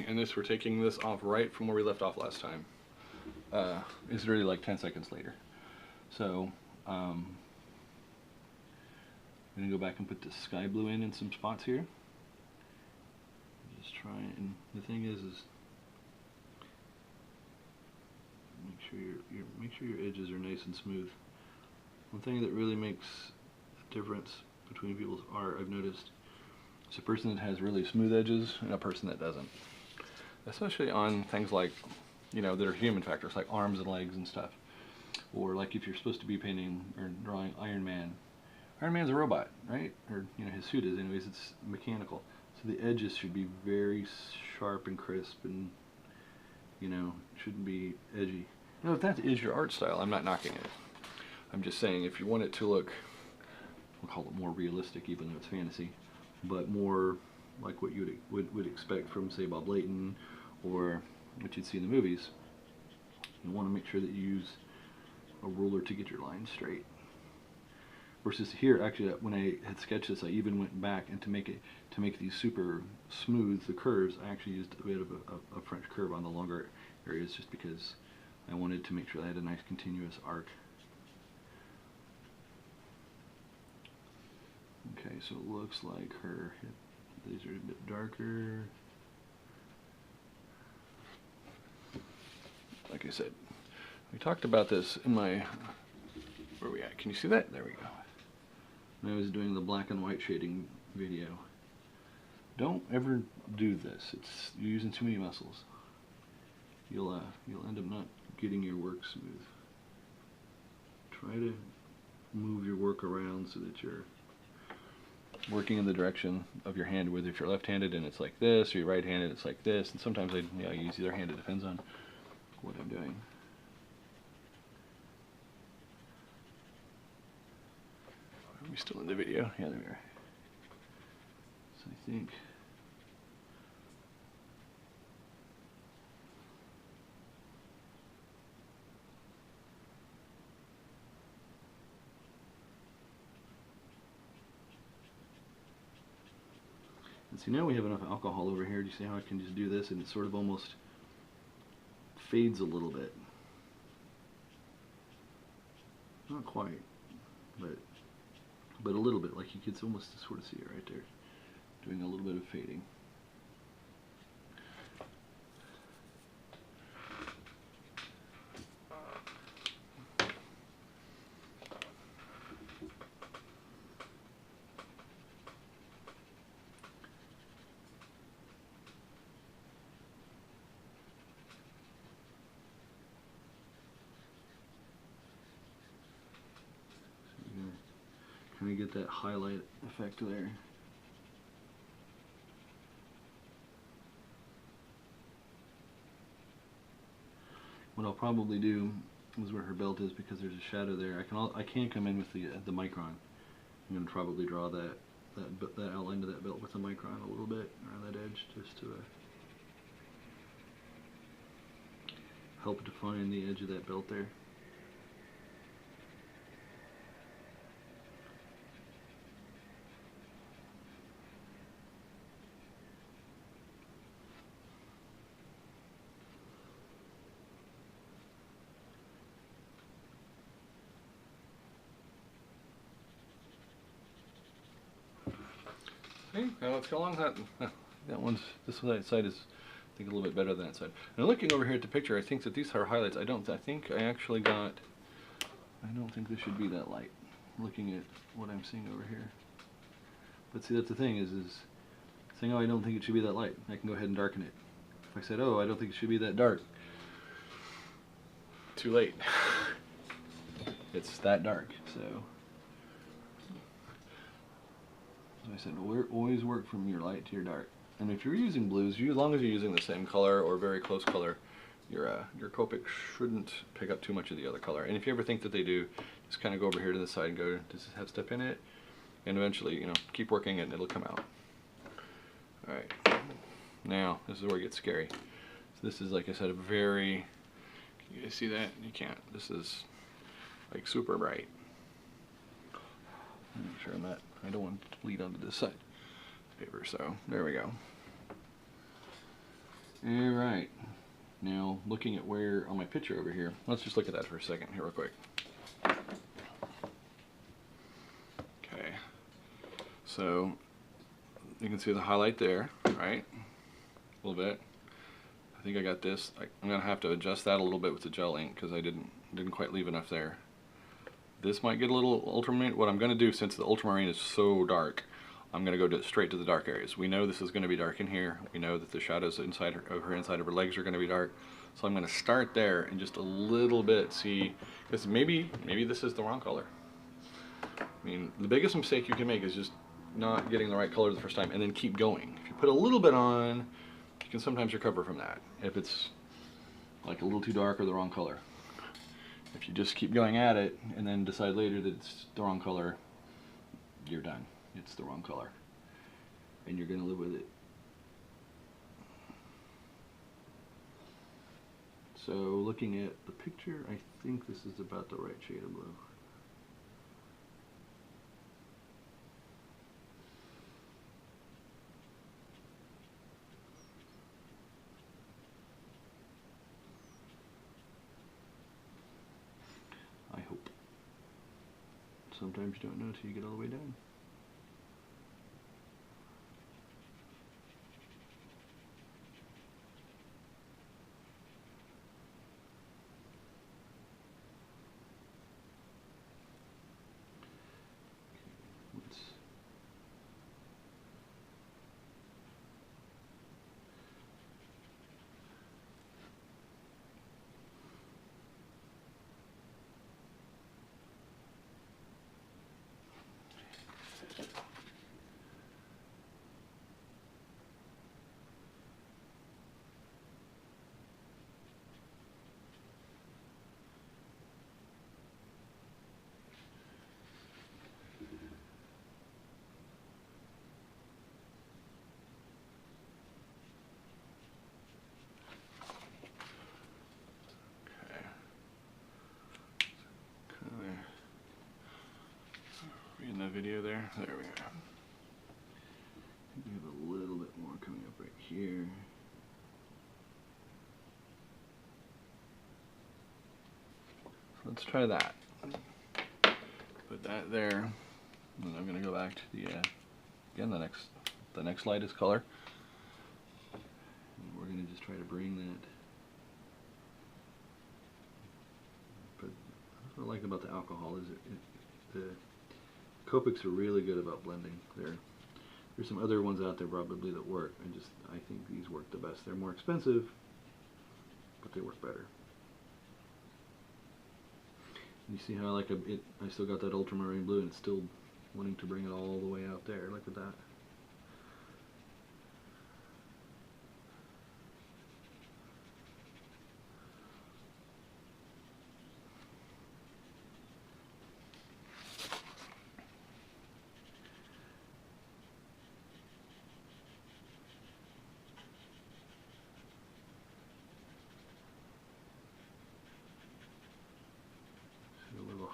and this we're taking this off right from where we left off last time. It's really like 10 seconds later. So I'm gonna go back and put the sky blue in some spots here. Just try it, and the thing is make sure your edges are nice and smooth. One thing that really makes a difference between people's art, I've noticed, is a person that has really smooth edges and a person that doesn't. Especially on things like, you know, that are human factors, like arms and legs and stuff. Or like if you're supposed to be painting or drawing Iron Man. Iron Man's a robot, right? Or, you know, his suit is anyways, it's mechanical. So the edges should be very sharp and crisp and, you know, shouldn't be edgy. You know, if that is your art style, I'm not knocking it. I'm just saying if you want it to look, we'll call it more realistic even though it's fantasy, but more like what you would expect from, say, Bob Layton or what you'd see in the movies, you want to make sure that you use a ruler to get your lines straight. Versus here, actually, when I had sketched this, I even went back and to make these super smooth, the curves, I actually used a bit of a French curve on the longer areas just because I wanted to make sure I had a nice continuous arc. Okay, so it looks like these are a bit darker. Like I said, we talked about this in my, where are we at? Can you see that? There we go. When I was doing the black and white shading video. Don't ever do this. You're using too many muscles. You'll end up not getting your work smooth. Try to move your work around so that you're working in the direction of your hand, whether if you're left-handed and it's like this, or you're right-handed it's like this, and sometimes I use either hand, it depends on what I'm doing. Are we still in the video? Yeah, there we are. So I think and see, now we have enough alcohol over here. Do you see how I can just do this and it sort of almost fades a little bit? Not quite, but a little bit. Like you could almost sort of see it right there, doing a little bit of fading. Kind of get that highlight effect there. What I'll probably do is where her belt is, because there's a shadow there. I can come in with the micron. I'm going to probably draw that outline of that belt with the micron a little bit around that edge, just to help define the edge of that belt there. Okay, now let's go along that. This side is, I think, a little bit better than that side. And looking over here at the picture, I think that these are highlights. I think I actually got, I don't think this should be that light, looking at what I'm seeing over here. But see, that's the thing, is saying, oh, I don't think it should be that light. I can go ahead and darken it. If I said, oh, I don't think it should be that dark, too late. It's that dark, so. I said, always work from your light to your dark. And if you're using blues, as long as you're using the same color or very close color, your Copic shouldn't pick up too much of the other color. And if you ever think that they do, just kind of go over here to the side and go, does this have stuff in it? And eventually, you know, keep working it and it'll come out. Alright, now this is where it gets scary. So this is, like I said, a very, can you guys see that? You can't. This is like super bright. Make sure I don't want it to bleed onto this side paper, so there we go. Alright, now looking at where on my picture over here, let's just look at that for a second here real quick. Okay, so you can see the highlight there, right? A little bit. I think I got this. I'm gonna have to adjust that a little bit with the gel ink because I didn't quite leave enough there. This might get a little ultramarine. What I'm gonna do, since the ultramarine is so dark, I'm gonna go straight to the dark areas. We know this is gonna be dark in here. We know that the shadows inside of her legs are gonna be dark. So I'm gonna start there and just a little bit see, because maybe this is the wrong color. I mean, the biggest mistake you can make is just not getting the right color the first time and then keep going. If you put a little bit on, you can sometimes recover from that if it's like a little too dark or the wrong color. If you just keep going at it and then decide later that it's the wrong color, you're done. It's the wrong color and you're gonna live with it. So looking at the picture, I think this is about the right shade of blue. I hope. Sometimes you don't know until you get all the way down. In the video there. There we go. We have a little bit more coming up right here. So let's try that. Put that there. And I'm going to go back to the again the next lightest color. And we're going to just try to bring that. But what I like about the alcohol is the Copics are really good about blending. There's some other ones out there probably that work. I think these work the best. They're more expensive, but they work better. You see how I still got that ultramarine blue and it's still wanting to bring it all the way out there. Look at that.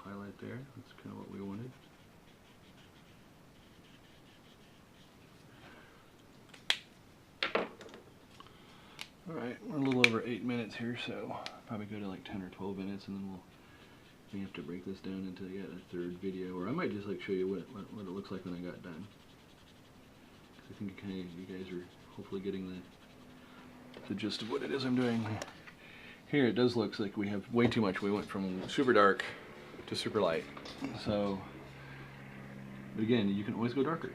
Highlight there, that's kind of what we wanted. Alright, we're a little over 8 minutes here, so probably go to like 10 or 12 minutes and then we have to break this down into yet a third video, or I might just show you what it looks like when I got done. I think you guys are hopefully getting the gist of what it is I'm doing. Here it does look like we have way too much. We went from super dark to super light. So, but again, you can always go darker.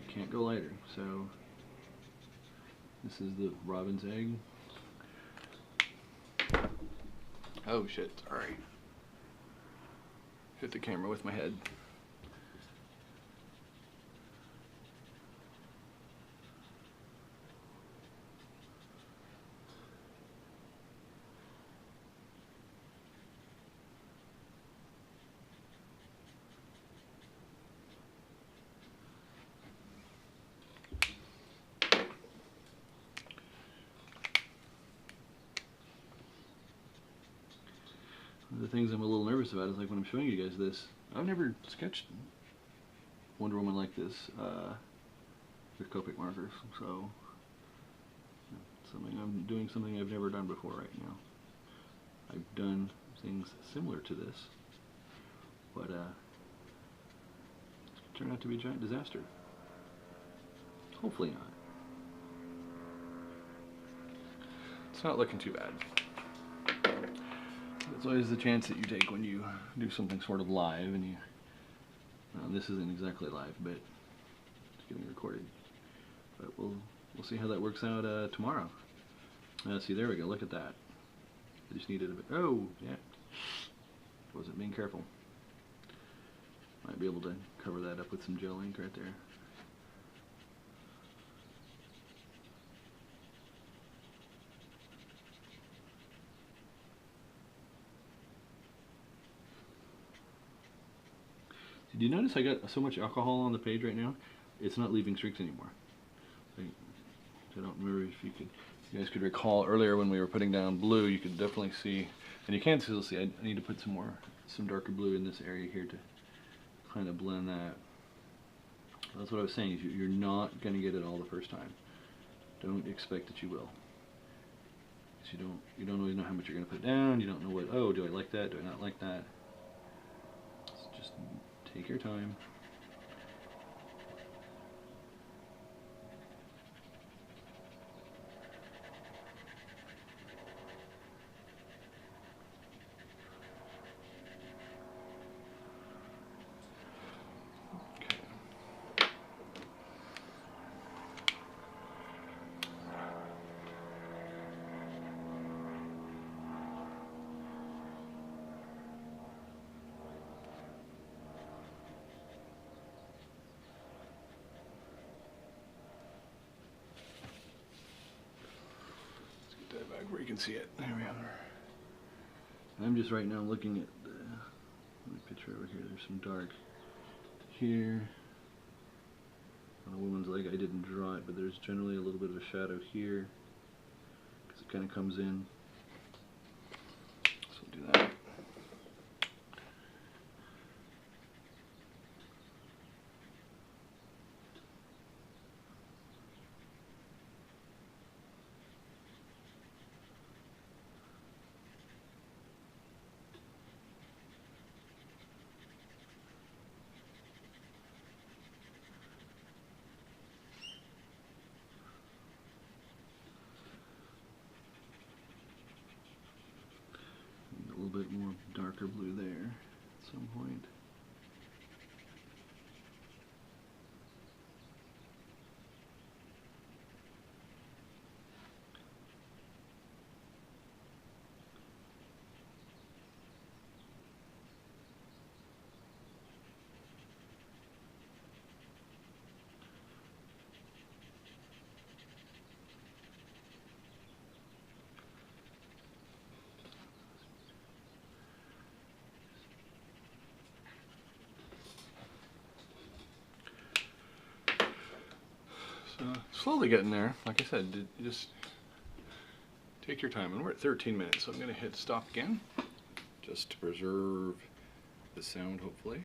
You can't go lighter. So, this is the robin's egg. Oh shit, sorry. Hit the camera with my head. The things I'm a little nervous about is like when I'm showing you guys this, I've never sketched Wonder Woman like this with Copic markers, so I'm doing something I've never done before right now. I've done things similar to this, but it's turned out to be a giant disaster. Hopefully not. It's not looking too bad. That's always the chance that you take when you do something sort of live, and you. This isn't exactly live, but it's getting recorded. But we'll see how that works out tomorrow. See, there we go. Look at that. I just needed a bit. Oh, yeah. Wasn't being careful. Might be able to cover that up with some gel ink right there. Did you notice I got so much alcohol on the page right now? It's not leaving streaks anymore. I don't remember if you guys could recall earlier when we were putting down blue, you could definitely see, and you can still see, I need to put some darker blue in this area here to kind of blend that. That's what I was saying, you're not going to get it all the first time. Don't expect that you will. Because you don't always know how much you're going to put down, you don't know what, oh, do I like that, do I not like that? So just take your time. Back where you can see it. There we are. I'm just right now looking at the picture over here. There's some dark here. On a woman's leg, I didn't draw it, but there's generally a little bit of a shadow here because it kind of comes in. So we'll do that. A little bit more darker blue there at some point. So slowly getting there. Like I said, just take your time. And we're at 13 minutes, so I'm going to hit stop again, just to preserve the sound, hopefully.